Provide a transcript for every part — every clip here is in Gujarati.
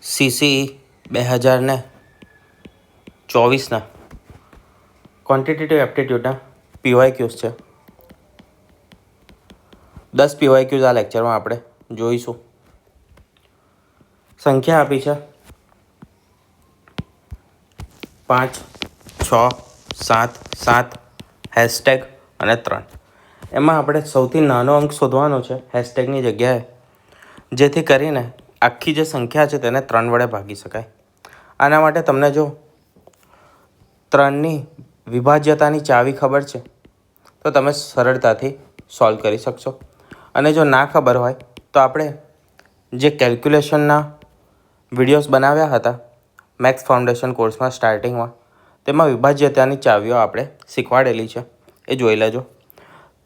CCE 2024ના ક્વોન્ટિટેટિવ એપ્ટિટ્યૂડના PYQs છે. 10 PYQs આ લેક્ચરમાં આપણે જોઈશું. સંખ્યા આપી છે 5, 6, 7, 7, હેશટેગ અને 3. એમાં આપણે સૌથી નાનો અંક શોધવાનો છે હેશટેગની જગ્યાએ, જેથી કરીને આખી જે સંખ્યા છે તેને 3 વડે ભાગી શકાય. આના માટે તમને જો 3ની વિભાજ્યતાની ચાવી ખબર છે તો તમે સરળતાથી સોલ્વ કરી શકશો. અને જો ના ખબર હોય તો આપણે જે કેલ્ક્યુલેશનના વિડીયોઝ બનાવ્યા હતા મેથ્સ ફાઉન્ડેશન કોર્સમાં સ્ટાર્ટિંગમાં, તેમાં વિભાજ્યતાની ચાવીઓ આપણે શીખવાડેલી છે, એ જોઈ લેજો.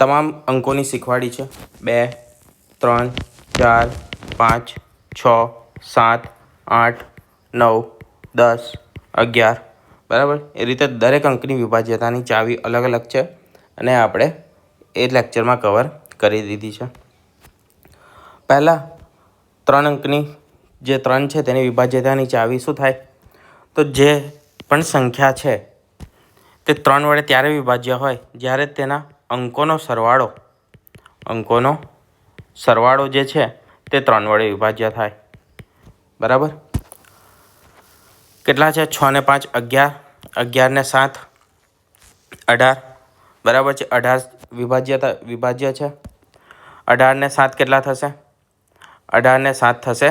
તમામ અંકોની શીખવાડી છે 2, 3, 4, 5, 6, 7, 8, 9, 10, 11. બરાબર. એ રીતે દરેક અંકની વિભાજ્યતાની ચાવી અલગ અલગ છે અને આપણે એ લેક્ચરમાં કવર કરી દીધી છે. પહેલાં 3 અંકની જે 3 છે તેની વિભાજ્યતાની ચાવી શું થાય? તો જે પણ સંખ્યા છે તે 3 વડે ત્યારે વિભાજ્ય હોય જ્યારે તેના અંકોનો સરવાળો જે છે તે 3 વડે વિભાજ્ય થાય. બરાબર. કેટલા છે? 6 ને 5 11, 11 ને 7 18. બરાબર છે. 18 વિભાજ્ય છે. 18 ને 7 કેટલા થશે? 18 ને 7 થશે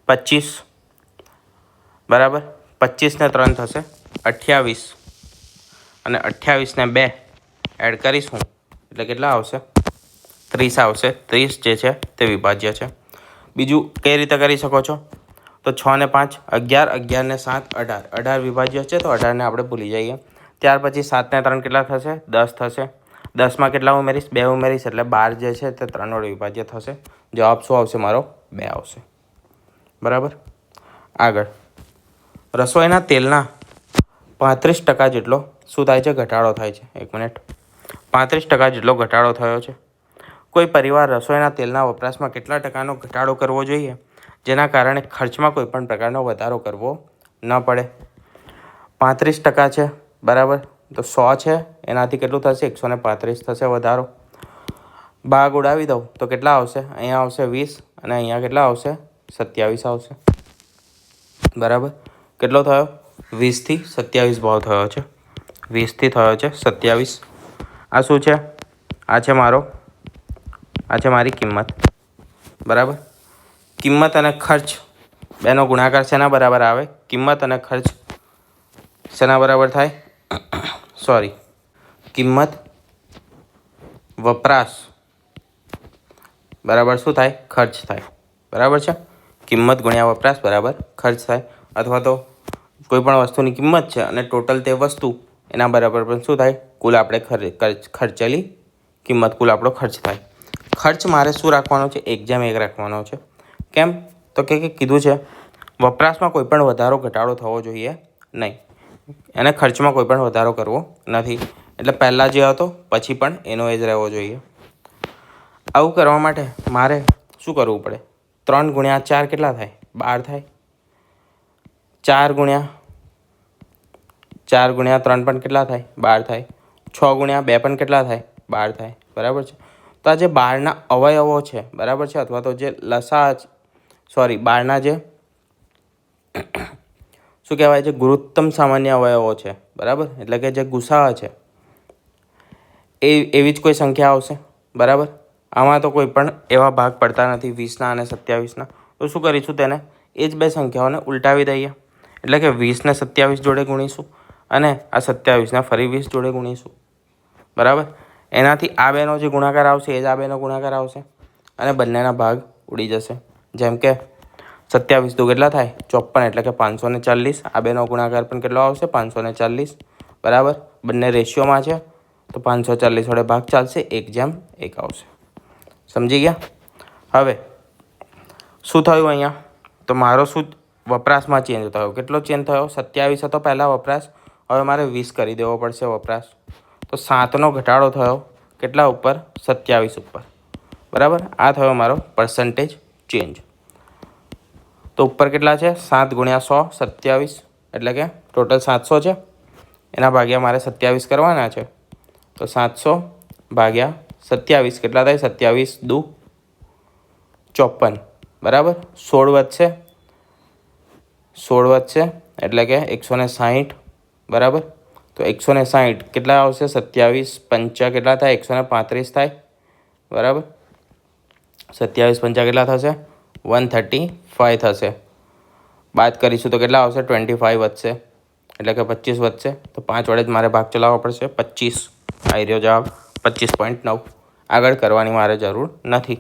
25. બરાબર. 25 ને 3 થશે 28 અને 28 ને 2 એડ કરીશું એટલે કેટલા આવશે? 30 આવશે. 30 જે છે તે વિભાજ્ય છે. બીજું કઈ રીતે કરી શકો છો? તો 6 ને 5 11, 11 ને 7 18. 18 વિભાજ્ય છે તો 18 ને આપણે ભૂલી જઈએ. ત્યાર પછી 7 ને 3 કેટલા થશે? 10 થશે. 10માં કેટલા ઉમેરીશ? 2 ઉમેરીશ એટલે 12 જે છે તે 3 વડે વિભાજ્ય થશે. જવાબ શું આવશે મારો? 2 આવશે. બરાબર. આગળ રસોઈના તેલના 35% જેટલો શું થાય છે? ઘટાડો થાય છે. 1 મિનિટ. 35% જેટલો ઘટાડો થયો છે. કોઈ પરિવાર રસોઈના તેલના વપરાશમાં કેટલા ટકાનો ઘટાડો કરવો જોઈએ જેના કારણે ખર્ચમાં કોઈ પણ પ્રકારનો વધારો કરવો ન પડે? 35% છે. બરાબર. તો 100 છે એનાથી કેટલું થશે? 135 થશે વધારો. ભાગ ઉડાવી દઉં તો કેટલા આવશે? અહીંયા આવશે 20 અને અહીંયા કેટલા આવશે? 27 આવશે. બરાબર. કેટલો થયો? 20 થી 27 ભાવ થયો છે. 20 થી થયો છે 27. આ શું છે? આ છે મારી કિંમત. બરાબર. કિંમત અને ખર્ચ બેનો ગુણાકાર શેના બરાબર આવે? કિંમત અને ખર્ચ શેના બરાબર થાય? કિંમત વપરાશ બરાબર શું થાય? ખર્ચ થાય. બરાબર છે. કિંમત ગુણ્યા વપરાશ બરાબર ખર્ચ થાય. અથવા તો કોઈ પણ વસ્તુની કિંમત છે અને ટોટલ તે વસ્તુ એના બરાબર પણ શું થાય? કુલ આપણે ખર્ચેલી કિંમત, કુલ આપણો ખર્ચ થાય. ખર્ચ મારે શું રાખવાનો છે? 1:1 રાખવાનો છે. કેમ? તો કે કીધું છે વપરાશમાં કોઈ પણ વધારો ઘટાડો થવો જોઈએ નહીં, એને ખર્ચમાં કોઈ પણ વધારો કરવો નથી. એટલે પહેલાં જે હતો પછી પણ એનો એ જ રહેવો જોઈએ. આવું કરવા માટે મારે શું કરવું પડે? 3 ગુણ્યા 4 કેટલા થાય? 12 થાય. 4 ગુણ્યા 3 પણ કેટલા થાય? 12 થાય. 6 ગુણ્યા 2 પણ કેટલા થાય? 12 થાય. બરાબર છે. તો આ જે 12ના અવયવો છે, બરાબર છે, અથવા તો જે બારના જે શું કહેવાય છે? ગુરુત્તમ સામાન્ય અવયવો છે. બરાબર. એટલે કે જે ગુસાઅ છે એવી જ કોઈ સંખ્યા આવશે. બરાબર. આમાં તો કોઈ પણ એવા ભાગ પડતા નથી 20ના અને 27ના. તો શું કરીશું? તેને એ જ બે સંખ્યાઓને ઉલટાવી દઈએ. એટલે કે 20ને 27 જોડે ગુણીશું અને આ 27ને ફરી 20 જોડે ગુણીશું. બરાબર. એનાથી આ બેનો જે ગુણાકાર આવશે એ જ આ બેનો ગુણાકાર આવશે અને બંનેના ભાગ ઉડી જશે. જેમ કે 27 તો કેટલા થાય? 54 એટલે કે 540. આ બેનો ગુણાકાર પણ કેટલો આવશે? 540. બરાબર. બંને રેશિયોમાં છે તો 540 વડે ભાગ ચાલશે. 1:1 આવશે. સમજી ગયા? હવે શું થયું અહીંયા? તો મારો શું વપરાશમાં ચેન્જ થયો? કેટલો ચેન્જ થયો? 27 હતો પહેલાં વપરાશ, હવે મારે 20 કરી દેવો પડશે વપરાશ. તો 7નો ઘટાડો થયો કેટલા ઉપર? 27 ઉપર. બરાબર. આ થયો મારો પર્સન્ટેજ ચેન્જ. તો ઉપર કેટલા છે 7 ગુણ્યા 100 27, એટલે કે ટોટલ 700 છે. એના ભાગ્યા મારે 27 કરવાના છે. તો 700 ભાગ્યા 27 કેટલા થાય? 27 દુ 54, બરાબર. 16 વધશે એટલે કે 160, બરાબર. તો 160 કેટલા આવશે? 27 પંચા કેટલા થાય? 135 થાય, બરાબર. 27 પંચા કેટલા થશે? 135 થશે. બાદ કરીશું તો કેટલા આવશે? 25 વધશે એટલે કે 25 વધશે. તો 5 વડે જ મારે ભાગ ચલાવવો પડશે. 25 આવી રહ્યો જવાબ 25.9. આગળ કરવાની મારે જરૂર નથી.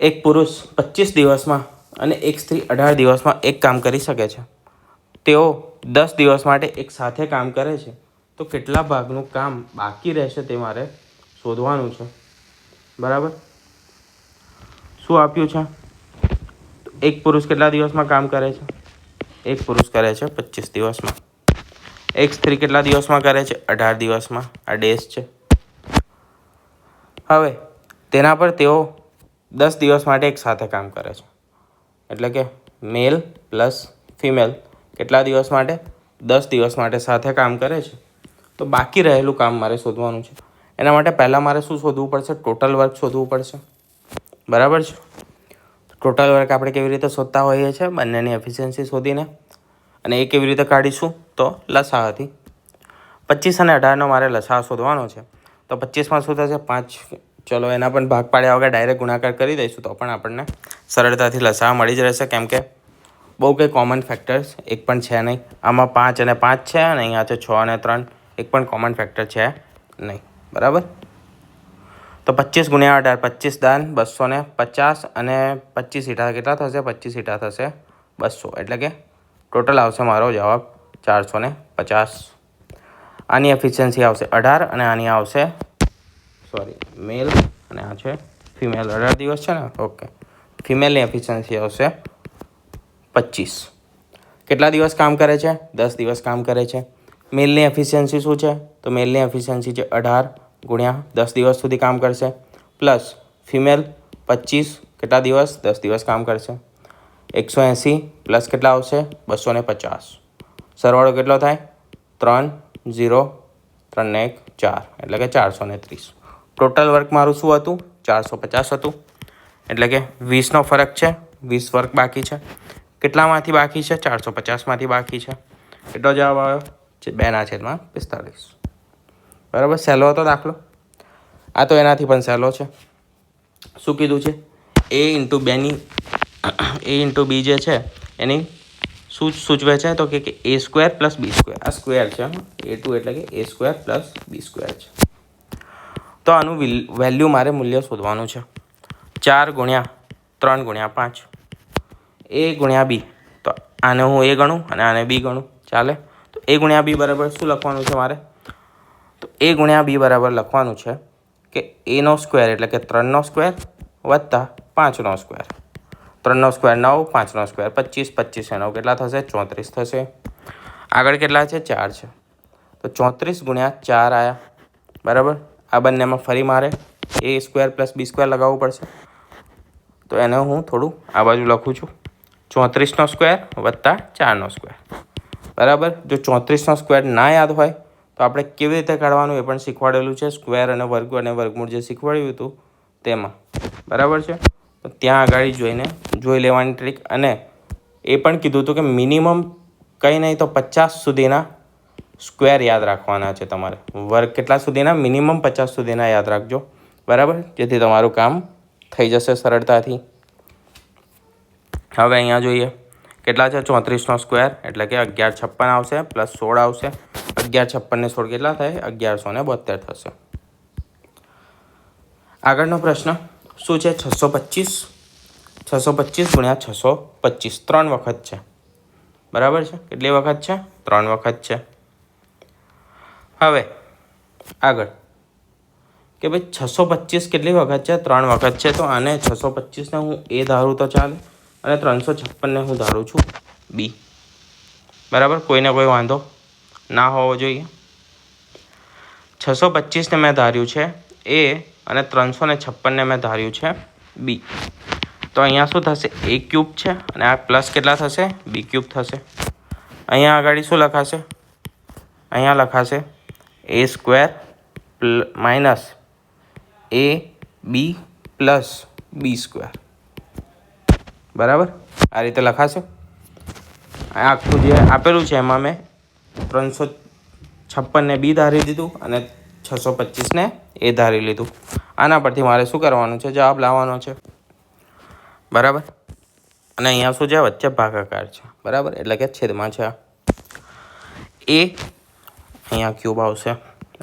એક પુરુષ 25 દિવસમાં અને એક સ્ત્રી 18 દિવસમાં એક કામ કરી શકે છે. તેઓ 10 દિવસ માટે એક સાથે કામ કરે છે તો કેટલા ભાગનું કામ બાકી રહેશે તે મારે શોધવાનું છે, બરાબર. શું આપ્યું છે? એક પુરુષ કેટલા દિવસમાં કામ કરે છે? એક પુરુષ કરે છે 25 દિવસમાં. એક સ્ત્રી કેટલા દિવસમાં કરે છે? 18 દિવસમાં. આ ડેશ છે. હવે તેના પર તેઓ 10 દિવસ માટે એક સાથે કામ કરે છે, એટલે કે મેલ પ્લસ ફિમેલ કેટલા દિવસ માટે? 10 દિવસ માટે સાથે કામ કરે છે. તો બાકી રહેલું કામ મારે શોધવાનું છે. એના માટે પહેલાં મારે શું શોધવું પડશે? ટોટલ વર્ક શોધવું પડશે, બરાબર છે. ટોટલ વર્ક આપણે કેવી રીતે શોધતા હોઈએ છીએ? બંનેની એફિશિયન્સી શોધીને. અને એ કેવી રીતે કાઢીશું? તો લસાઅથી. 25 અને 18નો મારે લસા શોધવાનો છે. તો 25માં શું થશે? 5. ચલો એના પણ ભાગ પાડ્યા વગર ડાયરેક્ટ ગુણાકાર કરી દઈશું તો પણ આપણને સરળતાથી લસા મળી જ રહેશે, કેમ કે બહુ કંઈ કોમન ફેક્ટર્સ એક પણ છે નહીં. આમાં 5 અને 5 છે અને અહીંયા છે 6 અને 3. એક પણ કોમન ફેક્ટર છે નહીં, બરાબર. તો 25 ગુણ્યા 18, 25 દાન 250 અને 25 ઈટા કેટલા થશે? 25 ઈટા થશે 200, એટલે કે ટોટલ આવશે મારો જવાબ 450. આની એફિશિયન્સી આવશે 18 અને આની આવશે મેલ અને આ છે ફિમેલ. 18 દિવસ છે ને, ઓકે. ફિમેલની એફિશિયન્સી આવશે 25. કેટલા દિવસ કામ કરે છે? 10 દિવસ કામ કરે છે. મેલની એફિશિયન્સી શું છે? તો મેલની એફિશિયન્સી છે 18 ગુણ્યા 10 દિવસ સુધી કામ કરશે, પ્લસ ફિમેલ 25 કેટલા દિવસ? 10 દિવસ કામ કરશે. 180 પ્લસ કેટલા આવશે? 250. સરવાળો કેટલો થાય? 3 0 3 ને 1 4, એટલે કે 430. ટોટલ વર્ક મારું શું હતું? 450 હતું, એટલે કે 20નો ફરક છે. 20 વર્ક બાકી છે. કેટલામાંથી બાકી છે? 450માંથી બાકી છે. કેટલો જવાબ આવ્યો? 2/45. બરાબર. સહેલો હતો દાખલો. આ તો એનાથી પણ સહેલો છે. શું કીધું છે? A ઇન્ટુ બી જે છે એની શું સૂચવે છે? તો કે A² + B². આ સ્ક્વેર છે. A2 એટલે કે A² + B² છે. તો આનું વેલ્યુ મારે મૂલ્ય શોધવાનું છે. 4 ગુણ્યા 3 ગુણ્યા 5 A ગુણ્યા B. તો આને હું A ગણું અને આને B ગણું, ચાલે? તો A ગુણ્યા B બરાબર શું લખવાનું છે મારે? તો A ગુણ્યા B બરાબર લખવાનું છે કે Aનો સ્ક્વેર એટલે કે 3નો સ્ક્વેર વત્તા 5નો સ્ક્વેર. 3નો સ્ક્વેર 9, 5નો સ્ક્વેર 25, 25 9 કેટલા થશે? 34 થશે. આગળ કેટલા છે? 4 છે. તો 34 ગુણ્યા 4 આવ્યા, બરાબર. આ બંનેમાં ફરી મારે A² + B² લગાવવું પડશે. તો એને હું થોડું આ બાજુ લખું છું. 34નો સ્ક્વેર વત્તા 4નો સ્ક્વેર, બરાબર. જો 34નો સ્ક્વેર ના યાદ હોય તો આપણે કેવી રીતે કાઢવાનું એ પણ શીખવાડેલું છે. સ્ક્વેર અને વર્ગ અને વર્ગમૂળ જે શીખવાડ્યું હતું તેમાં, બરાબર છે. તો ત્યાં આગળ જોઈ લેવાની ટ્રીક. અને એ પણ કીધું હતું કે મિનિમમ કંઈ નહીં તો 50 સુધીના સ્ક્વેર યાદ રાખવાના છે તમારે. વર્ગ કેટલા સુધીના? મિનિમમ 50 સુધીના યાદ રાખજો, બરાબર, જેથી તમારું કામ થઈ જશે સરળતાથી. હવે અહીંયા જોઈએ કેટલા છે? 34નો સ્ક્વેર એટલે કે 1156 આવશે પ્લસ 16 આવશે. 1156 ને 16 કેટલા થાય? 1172 થશે. આગળનો પ્રશ્ન શું છે? 625 ગુણ્યા 625 3 વખત છે, બરાબર છે. કેટલી વખત છે? 3 વખત છે. હવે આગળ કે ભાઈ 625 કેટલી વખત છે? 3 વખત છે. તો આને 625ને હું A ધારું તો ચાલે અને 356ને હું ધારું છું B, બરાબર. કોઈને કોઈ વાંધો ના હોવો જોઈએ. 625ને મેં ધાર્યું છે A અને 356ને મેં ધાર્યું છે B. તો અહીંયા શું થશે? a ક્યુબ છે અને આ પ્લસ કેટલા થશે? b ક્યુબ થશે. અહીંયા આગળ શું લખાશે? અહીંયા લખાશે a square minus a b plus b square. બરાબર, આ રીતે લખાશે. આ આખું જે આપેલું છે એમાં મેં 356 ને બી ધારી દીધું અને 625 ને એ ધારી લીધું. આના પરથી મારે શું કરવાનું છે? જવાબ લાવવાનો છે. બરાબર, અને અહીંયા શું છે? વચ્ચે ભાગાકાર છે. બરાબર, એટલે કે છેદમાં છે. એ અહીંયા ક્યુબ આવશે.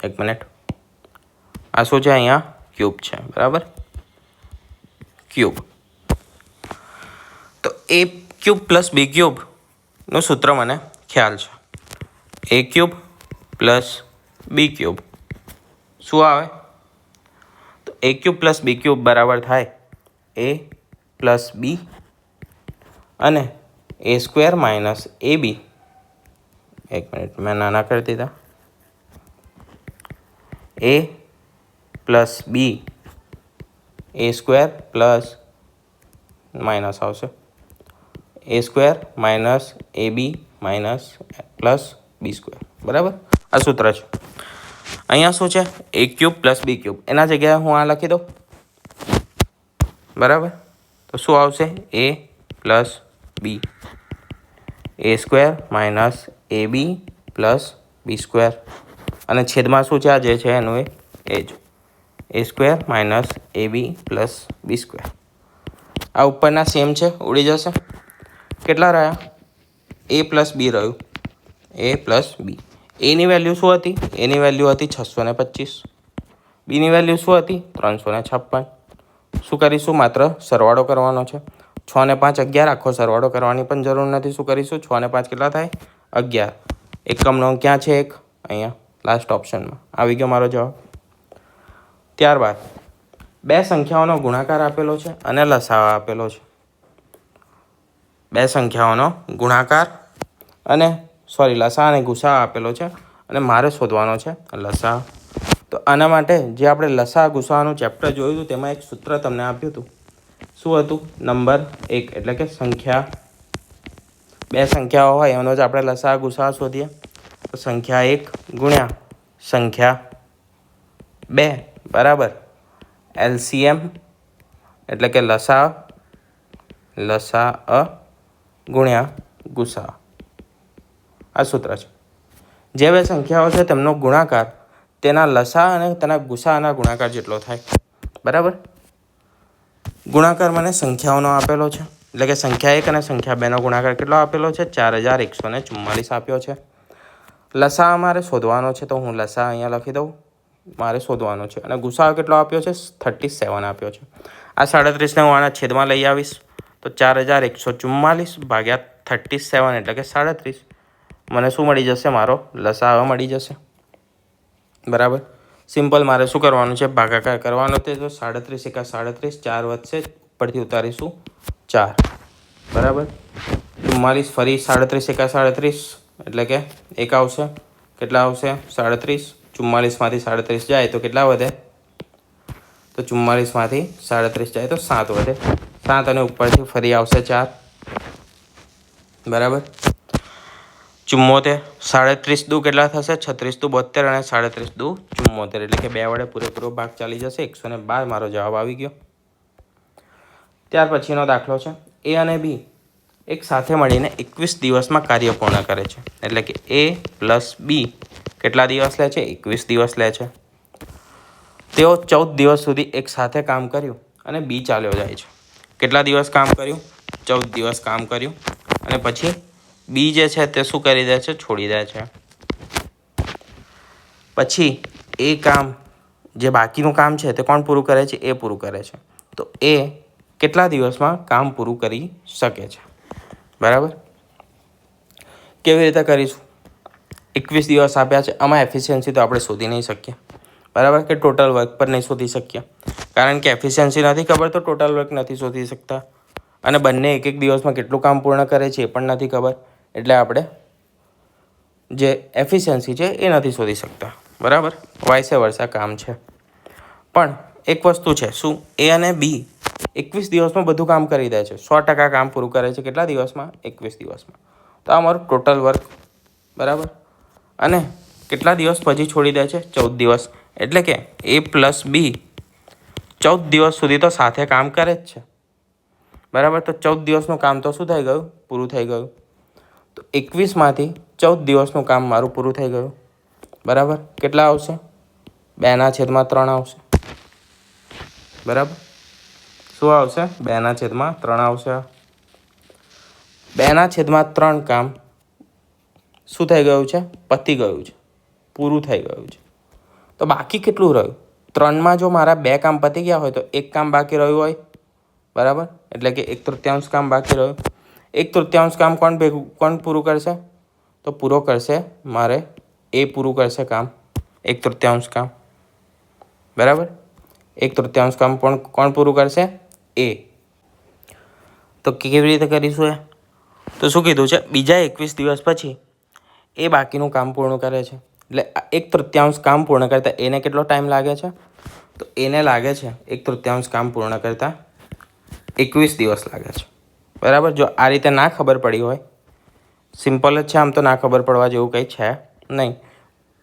એક મિનિટ, આ શું છે? અહીંયા ક્યુબ છે. બરાબર, ક્યુબ. તો એ ક્યુબ પ્લસ બી ક્યુબનું સૂત્ર મને ખ્યાલ છે. એ ક્યુબ પ્લસ બી ક્યુબ શું આવે? તો એ ક્યુબ પ્લસ બી ક્યુબ બરાબર થાય એ પ્લસ બી અને એ સ્ક્વેર માઇનસ એ બી. એક મિનિટ, મેં નાના કરી દીધા. એ પ્લસ બી એ સ્ક્વેર પ્લસ માઇનસ આવશે એ સ્ક્વેર માઇનસ એ બી માઇનસ પ્લસ બી સ્ક્વેર. બરાબર, આ સૂત્ર છે. અહીંયા શું છે? એ ક્યુબ પ્લસ બી ક્યુબ, એના જગ્યાએ હું આ લખી દઉં. બરાબર, તો શું આવશે? એ પ્લસ બી એ સ્ક્વેર માઇનસ એ બી પ્લસ બી સ્ક્વેર અને છેદમાં શું છે? આ જે છે એનું એ જ એ સ્ક્વેર માઇનસ એ બી પ્લસ બી સ્ક્વેર. આ ઉપરના સેમ છે, ઉડી જશે. કેટલા રહ્યા? એ પ્લસ બી રહ્યું, એ પ્લસ બી. એની વેલ્યુ શું હતી? એની વેલ્યુ હતી 625. બીની વેલ્યુ શું હતી? 356. શું કરીશું? માત્ર સરવાળો કરવાનો છે. 6 ને 5 11, આખો સરવાળો કરવાની પણ જરૂર નથી. શું કરીશું? 6 ને 5 કેટલા થાય? 11. એકમનો અંક ક્યાં છે? 1 અહીંયા લાસ્ટ ઓપ્શનમાં આવી ગયો મારો જવાબ. ત્યારબાદ બે સંખ્યાઓનો ગુણાકાર આપેલો છે અને લસાઅ આપેલો છે. બે સંખ્યાઓનો ગુણાકાર અને લસાઅ અને ગુસાઅ આપેલો છે અને મારે શોધવાનો છે લસાઅ. તો આના માટે જે આપણે લસાઅ ગુસાઅનું ચેપ્ટર જોયું હતું તેમાં એક સૂત્ર તમને આપ્યું હતું. શું હતું? નંબર 1, એટલે કે સંખ્યા, બે સંખ્યાઓ હોય એનો જ આપણે લસાઅ ગુસાઅ શોધીએ. તો સંખ્યા 1 ગુણ્યા સંખ્યા 2 બરાબર LCM, એટલે કે લસાઅ ગુણ્યા ગુસાઅ. આ સૂત્ર છે. જે બે સંખ્યાઓ છે તેમનો ગુણાકાર તેના લસાઅ અને તેના ગુસાઅના ગુણાકાર જેટલો થાય. બરાબર, ગુણાકાર મને સંખ્યાઓનો આપેલો છે, એટલે કે સંખ્યા 1 અને સંખ્યા 2નો ગુણાકાર કેટલો આપેલો છે? 4144 આપ્યો છે. લસાઅ મારે શોધવાનો છે, તો હું લસાઅ અહીંયા લખી દઉં. મારે શોધવાનો છે. અને ગુસાઅ કેટલો આપ્યો છે? 37 આપ્યો છે. આ 37ને હું આના છેદમાં લઈ આવીશ તો 4144 ભાગ્યા 37 એટલે કે 37. મને શું મળી જશે? મારો લસાઅ મળી જશે. બરાબર, સિમ્પલ. મારે શું કરવાનું છે? ભાગાકાર કરવાનો છે. તો 37 એકા 37, 4 વધશે, ઉપરથી ઉતારીશું 4. બરાબર, 44 ફરી 37 એકા 37 એટલે કે 1 આવશે. કેટલા આવશે? 37. 44માંથી 37 જાય તો કેટલા વધે? તો 44માંથી 37 જાય તો 7 વધે. 7 અને ઉપરથી ફરી આવશે 4. બરાબર, 74. 37 દુ કેટલા થશે? 36 દુ 72 અને 37 દુ 74, એટલે કે 2 વડે પૂરેપૂરો ભાગ ચાલી જશે. 112 મારો જવાબ આવી ગયો. ત્યાર પછીનો દાખલો છે. એ અને બી એક સાથે મળીને 21 દિવસમાં કાર્ય પૂર્ણ કરે છે. એટલે કે એ પ્લસ બી કેટલા દિવસ લે છે? 21 દિવસ લે છે. તેઓ 14 દિવસ સુધી એક સાથે કામ કર્યું અને બી ચાલ્યો જાય છે. કેટલા દિવસ કામ કર્યું? 14 દિવસ કામ કર્યું અને પછી બી જે છે તે શું કરી દે છે? છોડી દે છે. પછી એ કામ, જે બાકીનું કામ છે તે કોણ પૂરું કરે છે? એ પૂરું કરે છે. તો એ કેટલા દિવસમાં કામ પૂરું કરી શકે છે? બરાબર, કેવી રીતે કરીશું? 21 દિવસ આપ્યા છે. આમાં એફિશિયન્સી તો આપણે શોધી નહીં શકીએ. બરાબર, કે ટોટલ વર્ક પર નહીં શોધી શકીએ, કારણ કે એફિશિયન્સી નથી ખબર તો ટોટલ વર્ક નથી શોધી શકતા. અને બંને એક દિવસમાં કેટલું કામ પૂર્ણ કરે છે એ પણ નથી ખબર, એટલે આપણે જે એફિશિયન્સી છે એ નથી શોધી શકતા. બરાબર, વાઇસ વર્સા કામ છે. પણ એક વસ્તુ છે. શું? એ અને બી 21 દિવસમાં બધું કામ કરી દે છે, 100% કામ પૂરું કરે છે. કેટલા દિવસમાં? 21 દિવસમાં. તો આ મારું ટોટલ વર્ક, બરાબર. અને કેટલા દિવસ પછી છોડી દે છે? 14 દિવસ. એટલે કે A પ્લસ બી 14 દિવસ સુધી તો સાથે કામ કરે જ છે, બરાબર. તો 14 દિવસનું કામ તો શું થઈ ગયું? પૂરું થઈ ગયું. તો 21માંથી 14 દિવસનું કામ મારું પૂરું થઈ ગયું, બરાબર. કેટલા આવશે? 2/3 આવશે, બરાબર. શું આવશે? 2/3 આવશે. 2/3 કામ શું થઈ ગયું છે? પતી ગયું છે, પૂરું થઈ ગયું છે. તો બાકી કેટલું રહ્યું? 3માં જો મારા 2 કામ પતી ગયા હોય તો 1 કામ બાકી રહ્યું હોય, બરાબર. એટલે કે 1/3 કામ બાકી રહ્યું. 1/3 કામ કોણ પૂરું કરશે? તો પૂરો કરશે મારે એ પૂરું કરશે કામ, 1/3 કામ, બરાબર. 1/3 કામ કોણ પૂરું કરશે? એ. તો કેવી રીતે કરીશું એ? તો શું કીધું છે? બીજા 21 દિવસ પછી એ બાકીનું કામ પૂર્ણ કરે છે. એટલે 1/3 કામ પૂર્ણ કરતાં એને કેટલો ટાઈમ લાગે છે? તો એને લાગે છે 1/3 કામ પૂર્ણ કરતાં 21 દિવસ લાગે છે, બરાબર. જો આ રીતે ના ખબર પડી હોય, સિમ્પલ જ છે આમ તો, ના ખબર પડવા જેવું કંઈ છે નહીં,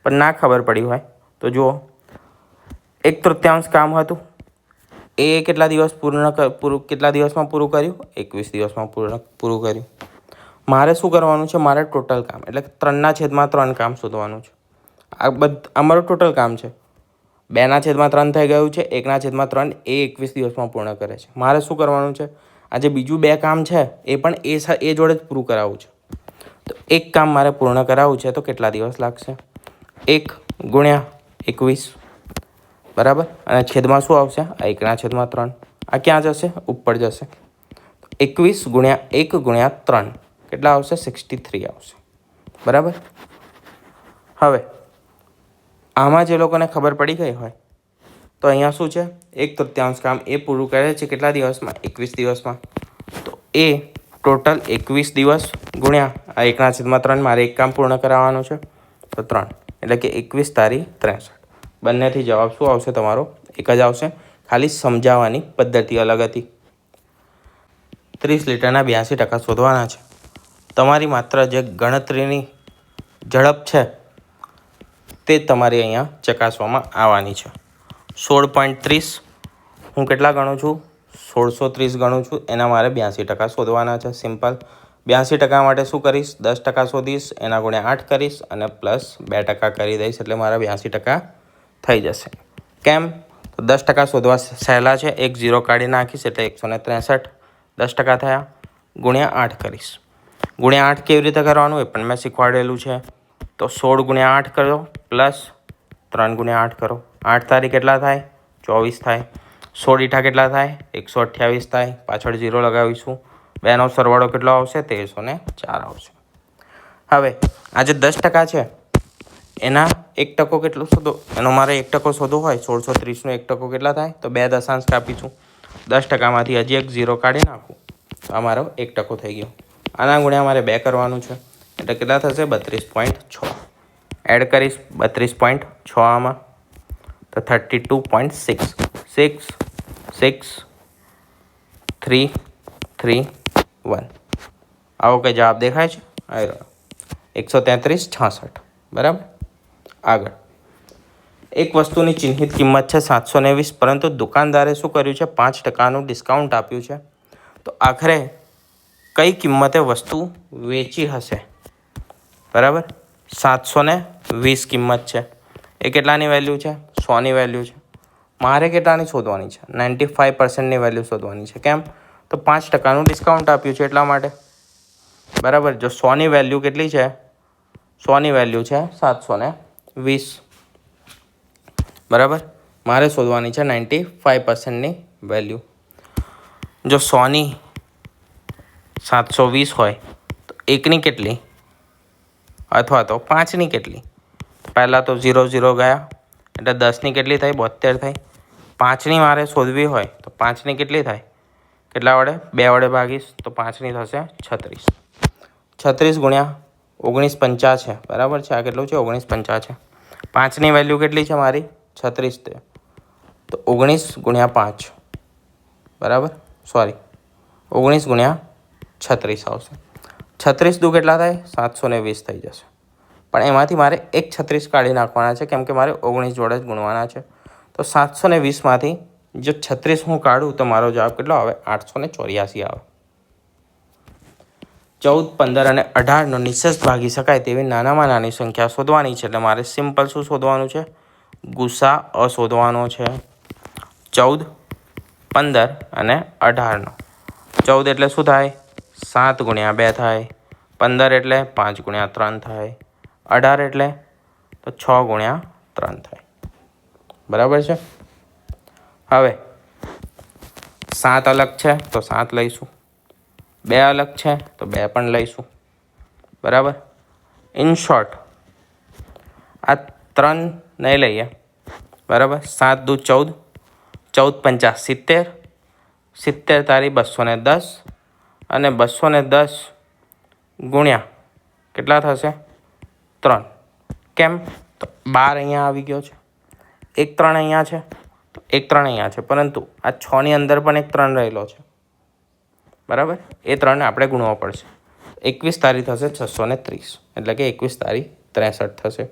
પણ ના ખબર પડી હોય તો જુઓ, 1/3 કામ હતું એ કેટલા દિવસ કેટલા દિવસમાં પૂરું કર્યું? 21 દિવસમાં પૂરું કર્યું. મારે શું કરવાનું છે? મારે ટોટલ કામ એટલે 3/3 કામ શોધવાનું છે. અમારું ટોટલ કામ છે. 2/3 થઈ ગયું છે, 1/3 એ 21 દિવસમાં પૂર્ણ કરે છે. મારે શું કરવાનું છે? આ જે બીજું 2 કામ છે એ પણ એ જોડે જ પૂરું કરાવવું છે. તો 1 કામ મારે પૂર્ણ કરાવવું છે તો કેટલા દિવસ લાગશે? 1 × 21, બરાબર. અને છેદમાં શું આવશે? 1/3. આ ક્યાં જશે? ઉપર જશે. 21 × 1 × 3 કેટલા આવશે? 63 આવશે, બરાબર. હવે આમાં જે લોકોને ખબર પડી ગઈ હોય તો અહીંયા શું છે? 1/3 કામ એ પૂરું કરે છે કેટલા દિવસમાં? 21 દિવસમાં. તો એ ટોટલ 21 દિવસ ગુણ્યા આ 1/3 મારે 1 કામ પૂર્ણ કરાવવાનું છે તો 3, એટલે કે 21 તારી 63. બંનેથી જવાબ શું આવશે તમારો? એક જ આવશે. ખાલી સમજાવવાની પદ્ધતિ અલગ હતી. 30 લીટરના 82% શોધવાના છે. તમારી માત્ર જે ગણતરીની ઝડપ છે તે તમારી અહીંયા ચકાસવામાં આવવાની છે. 16.30 હું કેટલા ગણું છું? 1630 ગણું છું. એના મારે 82% શોધવાના છે. સિમ્પલ. 82% માટે શું કરીશ? 10% શોધીશ, એના ગુણ્યા 8 કરીશ અને પ્લસ 2% કરી દઈશ, એટલે મારા 82% થઈ જશે. કેમ? તો 10% શોધવા સહેલા છે. એક 0 કાઢી નાખીશ એટલે 163 10% થયા. ગુણ્યા 8 કરીશ. ગુણ્યા 8 કેવી રીતે કરવાનું એ પણ મેં શીખવાડેલું છે. તો 16 × 8 કરો પ્લસ 3 × 8 કરો. 8 તારીખ કેટલા થાય? 24 થાય. 16 ઈઠા કેટલા થાય? 128 થાય. પાછળ 0 લગાવીશું. 2નો સરવાળો કેટલો આવશે? 1304 આવશે. હવે આ જે 10% છે એના 1% કેટલો શોધો? એનો મારે 1% શોધવો હોય. 1630નો 1% કેટલા થાય? તો 2 દશાંશ કાપીશું. 10%માંથી હજી એક 0 કાઢી નાખું તો આ મારો 1% થઈ ગયો. આના ગુણ્યા મારે 2 કરવાનું છે એટલે કેટલા થશે? 32.6. એડ કરીશ 32.6 આમાં તો 32.6. 6 6 3 3 1. આવો કંઈ જવાબ દેખાય છે? 133 66, બરાબર. આગળ એક વસ્તુની ચિહ્નિત કિંમત છે 720, પરંતુ દુકાનદારે શું કર્યું છે? 5%નું ડિસ્કાઉન્ટ આપ્યું છે. તો આખરે કઈ કિંમતે વસ્તુ વેચી હશે? બરાબર. 720 કિંમત છે. એ કેટલાની વેલ્યુ છે? 100ની વેલ્યુ છે. મારે કેટલાની શોધવાની છે? 95%ની વેલ્યુ શોધવાની છે. કેમ? તો 5%નું ડિસ્કાઉન્ટ આપ્યું છે એટલા માટે, બરાબર. જો 100ની વેલ્યુ કેટલી છે? 100ની વેલ્યુ છે 720, બરાબર. મારે શોધવાની છે 95%ની વેલ્યુ. જો 100ની 720 હોય તો 1ની કેટલી અથવા તો 5ની કેટલી? પહેલાં તો 0 0 ગયા એટલે 10ની કેટલી થઈ? 72 થઈ. 5ની મારે શોધવી હોય તો 5ની કેટલી થાય? કેટલા વડે? 2 વડે ભાગીશ તો 5ની થશે 36. 36 ગુણ્યા 1950 છે, બરાબર છે. આ કેટલું છે? 1950 છે. 5ની વેલ્યુ કેટલી છે મારી? 36 છે. તો 19 ગુણ્યા 5 બરાબર, સોરી 19 ગુણ્યા 36 આવશે. 36 દુ કેટલા થાય? 720 થઈ જશે. પણ એમાંથી મારે એક 36 કાઢી નાખવાના છે, કેમ કે મારે 19 જોડે જ ગુણવાના છે. તો 720માંથી જો 36 હું કાઢું તો મારો જવાબ કેટલો આવે? 884 આવે. 14, 15 અને 18નો નિશેષ ભાગી શકાય તેવી નાનામાં નાની સંખ્યા શોધવાની છે. એટલે મારે સિમ્પલ શું શોધવાનું છે? ગુસા શોધવાનો છે 14, 15 અને 18નો. 14 એટલે શું થાય? 7 ગુણ્યા 2 થાય. 15 એટલે 5 ગુણ્યા 3 થાય. 18 એટલે તો 6 ગુણ્યા 3 થાય. બરાબર છે. હવે 7 અલગ છે તો 7 લઈશું, 2 અલગ છે તો 2 પણ લઈશું. બરાબર. ઇન શોર્ટ આ 3 નહીં લઈએ. બરાબર. 7 દુ 14, 14 પંચા 70, 70 તારી 210 અને 210 ગુણ્યા કેટલા થશે? 3. કેમ? તો 12 અહીંયા આવી ગયો છે, એક 3 અહીંયા છે, તો એક 3 અહીંયા છે, પરંતુ આ 6ની અંદર પણ એક 3 રહેલો છે. બરાબર. એ 3ને આપણે ગુણવો પડશે. 21 તારી થશે 630, એટલે કે 21 તારી 63 થશે.